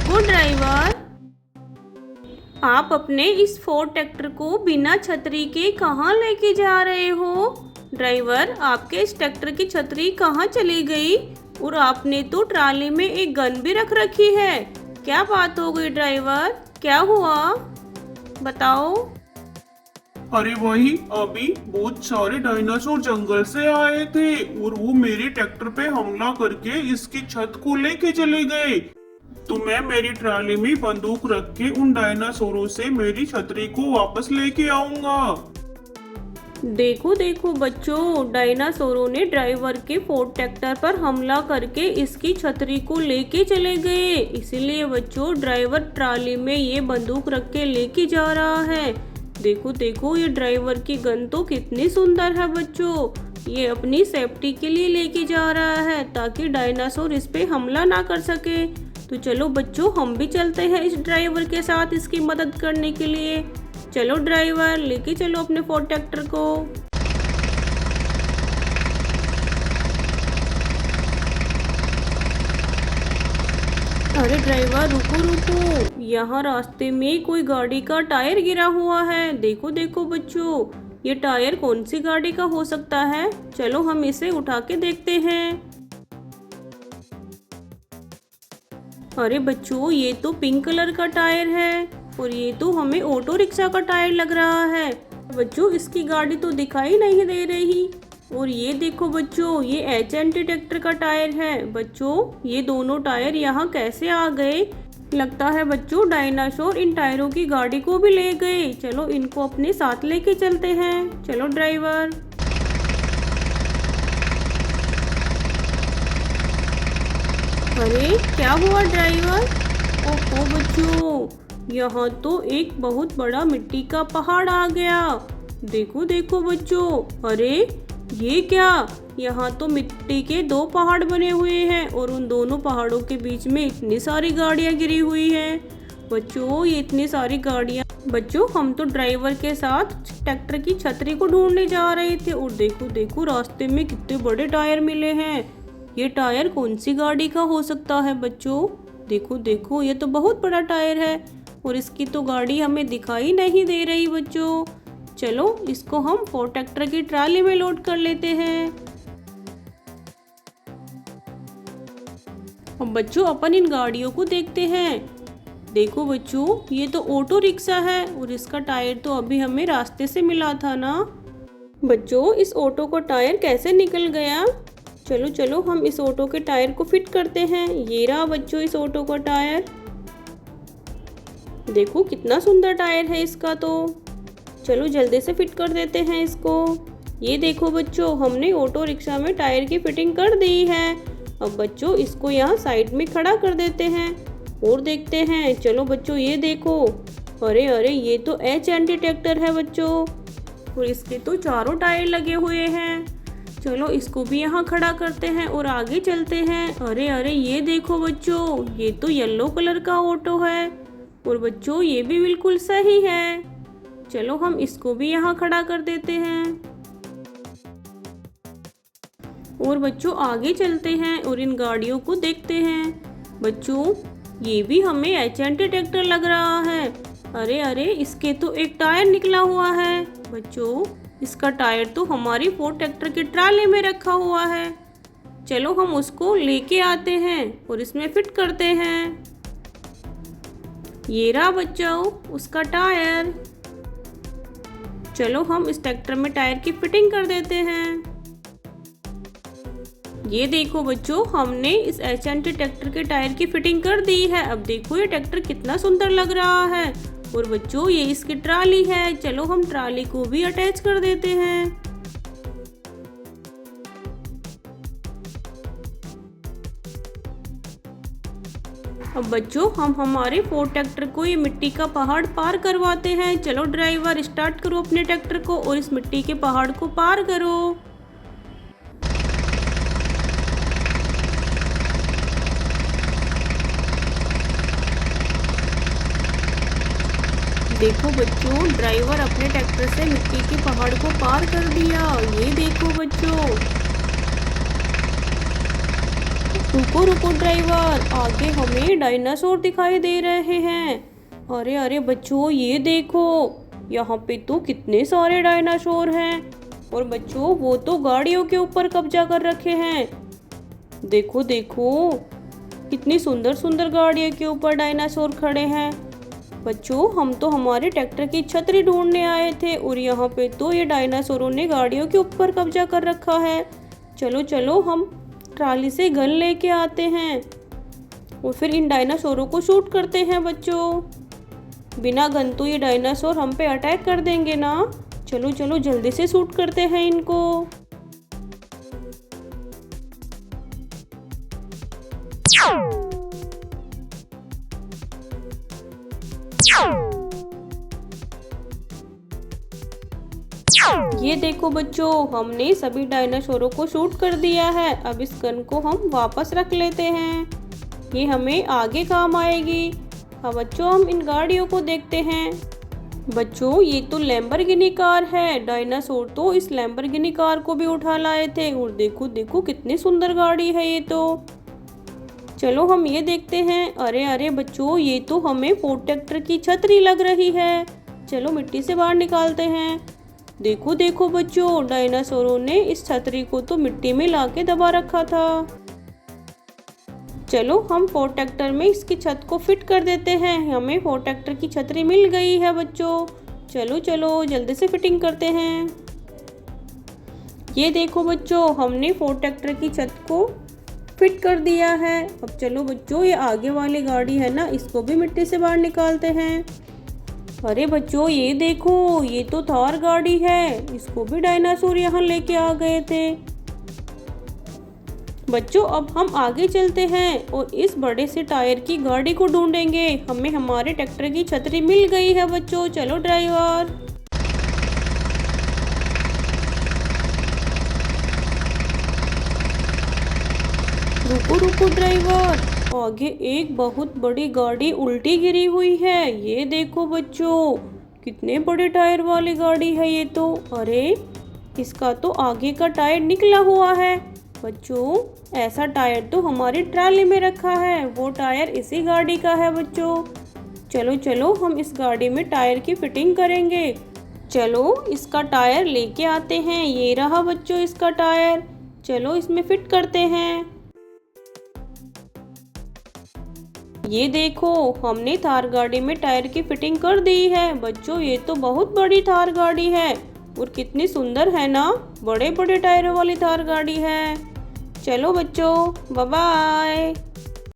रुको ड्राइवर, आप अपने इस फोर्ड ट्रैक्टर को बिना छतरी के कहाँ लेके जा रहे हो? ड्राइवर, आपके इस ट्रैक्टर की छतरी कहाँ चली गई? और आपने तो ट्राली में एक गन भी रख रखी है। क्या बात हो गई ड्राइवर, क्या हुआ बताओ। अरे वही अभी बहुत सारे डायनासोर जंगल से आए थे और वो मेरे ट्रैक्टर पे हमला करके इसकी छत को लेके चले गए। तो मैं मेरी ट्राली में बंदूक रख के उन डायनासोरों से मेरी छतरी को वापस लेके आऊंगा। देखो देखो बच्चों, डायनासोरों ने ड्राइवर के फोर्ड ट्रैक्टर पर हमला करके इसकी छतरी को लेके चले गए। इसीलिए बच्चों ड्राइवर ट्राली में ये बंदूक रख के लेके जा रहा है। देखो देखो, ये ड्राइवर की गन तो कितनी सुंदर है बच्चों। ये अपनी सेफ्टी के लिए लेके जा रहा है ताकि डायनासोर इस पे हमला ना कर सके। तो चलो बच्चों, हम भी चलते हैं इस ड्राइवर के साथ इसकी मदद करने के लिए। चलो ड्राइवर, लेके चलो अपने फोर्ड ट्रैक्टर को। अरे ड्राइवर, रुको रुको, यहाँ रास्ते में कोई गाड़ी का टायर गिरा हुआ है। देखो देखो बच्चों, ये टायर कौन सी गाड़ी का हो सकता है? चलो हम इसे उठा के देखते हैं। अरे बच्चों, ये तो पिंक कलर का टायर है और ये तो हमें ऑटो रिक्शा का टायर लग रहा है। बच्चों, इसकी गाड़ी तो दिखाई नहीं दे रही। और ये देखो बच्चों, ये एच&टी ट्रैक्टर का टायर है। बच्चों, ये दोनों टायर यहाँ कैसे आ गए? लगता है बच्चों डायनासोर इन टायरों की गाड़ी को भी ले गए। चलो इनको अपने साथ लेके चलते हैं। चलो ड्राइवर। अरे क्या हुआ ड्राइवर? ओहो बच्चों, यहाँ तो एक बहुत बड़ा मिट्टी का पहाड़ आ गया। देखो देखो बच्चों, अरे ये क्या? यहाँ तो मिट्टी के दो पहाड़ बने हुए हैं और उन दोनों पहाड़ों के बीच में इतनी सारी गाड़ियाँ गिरी हुई हैं। बच्चों, ये इतनी सारी गाड़ियाँ। बच्चों, हम तो ड्राइवर के साथ ट्रैक्टर की छतरी को ढूंढने जा रहे थे और देखो देखो, रास्ते में कितने बड़े टायर मिले हैं। ये टायर कौन सी गाड़ी का हो सकता है बच्चों? देखो देखो, ये तो बहुत बड़ा टायर है और इसकी तो गाड़ी हमें दिखाई नहीं दे रही बच्चों। चलो इसको हम फोर्ड ट्रैक्टर की ट्राली में लोड कर लेते हैं। अब बच्चों, अपन इन गाड़ियों को देखते हैं। देखो बच्चों, ये तो ऑटो रिक्शा है और इसका टायर तो अभी हमें रास्ते से मिला था ना। बच्चों, इस ऑटो का टायर कैसे निकल गया? चलो चलो, हम इस ऑटो के टायर को फिट करते हैं। ये रहा बच्चों इस ऑटो का टायर। देखो कितना सुंदर टायर है इसका तो। चलो जल्दी से फिट कर देते हैं इसको। ये देखो बच्चों, हमने ऑटो रिक्शा में टायर की फिटिंग कर दी है। अब बच्चों, इसको यहाँ साइड में खड़ा कर देते हैं और देखते हैं। चलो बच्चों, ये देखो, अरे अरे, ये तो एच&टी ट्रैक्टर है बच्चों और इसके तो चारों टायर लगे हुए हैं। चलो इसको भी यहाँ खड़ा करते हैं और आगे चलते हैं। अरे अरे, ये देखो बच्चों, ये तो येलो कलर का ऑटो है और बच्चों ये भी बिल्कुल सही है। चलो हम इसको भी यहाँ खड़ा कर देते हैं और बच्चों आगे चलते हैं और इन गाड़ियों को देखते हैं। बच्चों, ये भी हमें एच&टी ट्रैक्टर लग रहा है। अरे अरे, इसके तो एक टायर निकला हुआ है। बच्चों, इसका टायर तो हमारी फोर्ड ट्रैक्टर की ट्राली में रखा हुआ है। चलो हम उसको लेके आते हैं और इसमें फिट करते हैं। ये रहा बच्चों उसका टायर। चलो हम इस ट्रैक्टर में टायर की फिटिंग कर देते हैं। ये देखो बच्चों, हमने इस एच&टी ट्रैक्टर के टायर की फिटिंग कर दी है। अब देखो ये ट्रैक्टर कितना सुंदर लग रहा है। और बच्चों, ये इसकी ट्राली है। चलो हम ट्राली को भी अटैच कर देते हैं। अब बच्चों, हम हमारे फोर्ड ट्रैक्टर को ये मिट्टी का पहाड़ पार करवाते हैं। चलो ड्राइवर, स्टार्ट करो अपने ट्रैक्टर को और इस मिट्टी के पहाड़ को पार करो। देखो बच्चों, ड्राइवर अपने ट्रैक्टर से मिट्टी के पहाड़ को पार कर दिया। ये देखो बच्चों, रुको रुको ड्राइवर, आगे हमें डायनासोर दिखाई दे रहे हैं। अरे अरे बच्चों, ये देखो, यहाँ पे तो कितने सारे डायनासोर हैं। और बच्चों, वो तो गाड़ियों के ऊपर कब्जा कर रखे हैं। देखो देखो, कितनी सुंदर सुंदर गाड़ियों के ऊपर डायनासोर खड़े हैं। बच्चों, हम तो हमारे ट्रैक्टर की छतरी ढूंढने आए थे और यहाँ पे तो ये डायनासोरों ने गाड़ियों के ऊपर कब्जा कर रखा है। चलो चलो, हम ट्राली से गन लेके आते हैं और फिर इन डायनासोरों को शूट करते हैं। बच्चों, बिना गन तो ये डायनासोर हम पे अटैक कर देंगे ना। चलो चलो, जल्दी से शूट करते हैं इनको। ये देखो बच्चों, हमने सभी डायनासोरों को शूट कर दिया है। अब इस गन को हम वापस रख लेते हैं, ये हमें आगे काम आएगी। अब बच्चों, हम इन गाड़ियों को देखते हैं। बच्चों, ये तो लैम्बोर्गिनी कार है। डायनासोर तो इस लैम्बोर्गिनी कार को भी उठा लाए थे और देखो देखो, कितनी सुंदर गाड़ी है ये तो। चलो हम ये देखते हैं। अरे अरे बच्चों, ये तो हमें फोर्ड ट्रैक्टर की छतरी लग रही है। चलो मिट्टी से बाहर निकालते हैं। देखो देखो बच्चों, डायनासोरों ने इस छतरी को तो मिट्टी में लाके दबा रखा था। चलो हम फोर्ड ट्रैक्टर में इसकी छत को फिट कर देते हैं। हमें फोर्ड ट्रैक्टर की छतरी मिल गई है बच्चों। चलो चलो, जल्दी से फिटिंग करते हैं। ये देखो बच्चों, हमने फोर्ड ट्रैक्टर की छत को फिट कर दिया है। अब चलो बच्चों, ये आगे वाली गाड़ी है ना, इसको भी मिट्टी से बाहर निकालते हैं। अरे बच्चों, ये देखो, ये तो थार गाड़ी है। इसको भी डायनासोर यहाँ लेके आ गए थे। बच्चों, अब हम आगे चलते हैं और इस बड़े से टायर की गाड़ी को ढूंढेंगे। हमें हमारे ट्रैक्टर की छतरी मिल गई है बच्चों। चलो ड्राइवर। रुको रुको ड्राइवर, आगे एक बहुत बड़ी गाड़ी उल्टी गिरी हुई है। ये देखो बच्चों, कितने बड़े टायर वाली गाड़ी है ये तो। अरे, इसका तो आगे का टायर निकला हुआ है। बच्चों, ऐसा टायर तो हमारी ट्राली में रखा है। वो टायर इसी गाड़ी का है बच्चों। चलो चलो, हम इस गाड़ी में टायर की फिटिंग करेंगे। चलो इसका टायर लेके आते हैं। ये रहा बच्चों इसका टायर। चलो इसमें फिट करते हैं। ये देखो, हमने थार गाड़ी में टायर की फिटिंग कर दी है। बच्चों, ये तो बहुत बड़ी थार गाड़ी है और कितनी सुंदर है ना। बड़े बड़े टायरों वाली थार गाड़ी है। चलो बच्चों, बाय बाय।